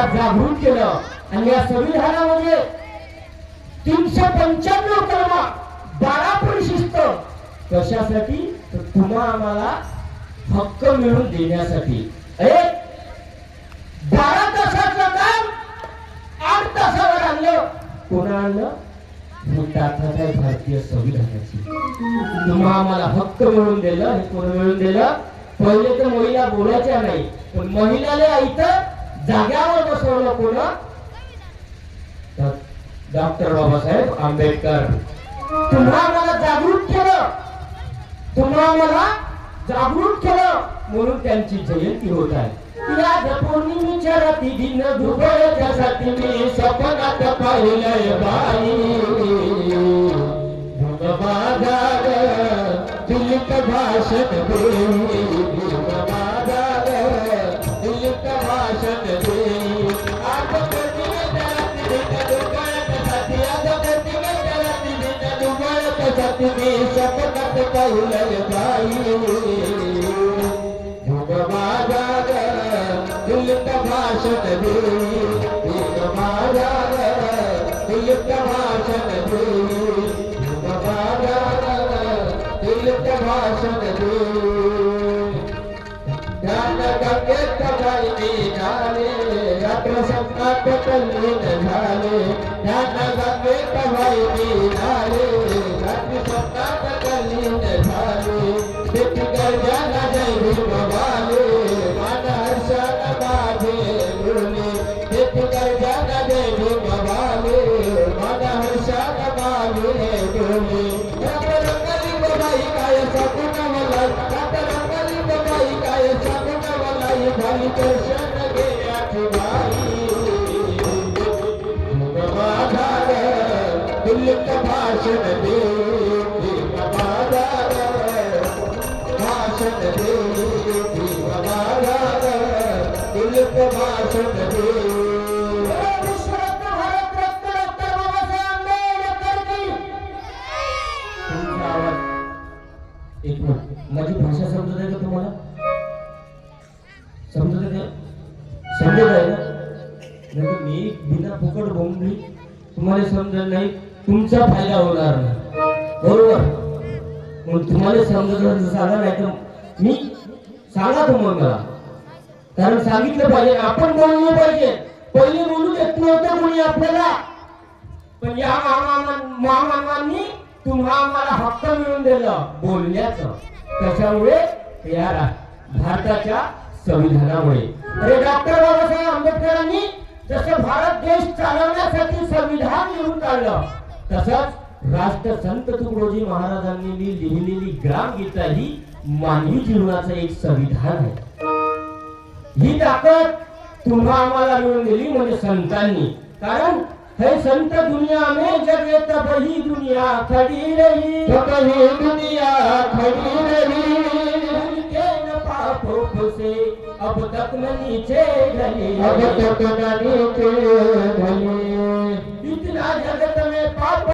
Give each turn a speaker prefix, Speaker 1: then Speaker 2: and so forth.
Speaker 1: तुम्हाला जागृत केलं आणि या संविधानामध्ये 395 कलम 12 परिशिष्ट कशासाठी तर तुम्हा आम्हाला हक्क मिळवून देण्यासाठी. 12 तासाचं काम 8 तासावर आणलं. कोणा आणलं? ताकद आहे भारतीय संविधानाची. तुम्हा आम्हाला हक्क मिळवून दिलं. हे कोण मिळवून दिलं? पहिले तर महिला बोलायच्या नाही, पण महिलाला इथं जाग्यावर बसवलं. कोण? डॉक्टर बाबासाहेब आंबेडकर. तुम्हा आम्हाला जागृत केलं, तुम्हा आम्हाला जागृत केलं म्हणून त्यांची जयंती होत आहे. या पौर्णिमेच्या रात्री दिन दुबळ्यासाठी मी स्वप्नात पाहिलंय बाई. बाजार दिलीप भाषण देई, बाजार दिलीप भाषण देई. आज दुबळ्यासाठी मी स्वप्नात पाहिलंय बाई. बाजार दिलीप भाषण देई, बाजार दिलीप भाषण देई, बाजार दिलीप भाषण देई. ज्ञान गंगेत बाई निघाले, रात्र संताप तल्लीन झाले. ज्ञान गंगेत बाई निघाले, रात्र संताप तल्लीन झाले. बेटी गर्जना जय भीम वाले, मन हर्षण माझे बोले. बेटी गर्जना जय भीम वाले, मन हर्षण माझे बोले. रंगली बाई काय सगुण मलाई, रंगली बाई काय सगुण मलाई. झाली दर्शन घेण्याची बाई. बाजार दिलीप भाषण दे, बाजार भाषण दे, बाजार दिलीप भाषण दे. एक मिनिट, माझी भाषा समजत आहे का तुम्हाला? समजत आहे? समजत आहे ना? नाही मी बिना फुकट बोंबली तुम्हाला समजत नाही, तुमचा फायदा होणार नाही. बरोबर? मग तुम्हाला समजत सांगा, नाही तर मी सांगा तुम्हाला. कारण सांगितलं पाहिजे, आपण बोललं पाहिजे. पहिले बोलू देत नव्हतं कोणी आपल्याला, पण या महामानवांनी तुम्हा आम्हाला हक्क मिळवून दिलं बोलण्याचं. कशामुळे? या भारताच्या संविधानामुळे. अरे डॉक्टर बाबासाहेब आंबेडकरांनी जसं भारत देश चालवण्यासाठी संविधान लिहून काढलं, तसंच राष्ट्रसंत तुकडोजी महाराजांनी लिहिलेली ग्रामगीता ही मानवी जीवनाचं एक संविधान आहे. ही ताकद तुम्हा आम्हाला मिळून दिली म्हणजे संतांनी. कारण है संत दुनिया में जगे तब ही दुनिया खड़ी रही, तब ही दुनिया खड़ी रही. उनके न पापों से अब तक न नीचे ढली, अब तक न नीचे ढली. इतना जगत में पाप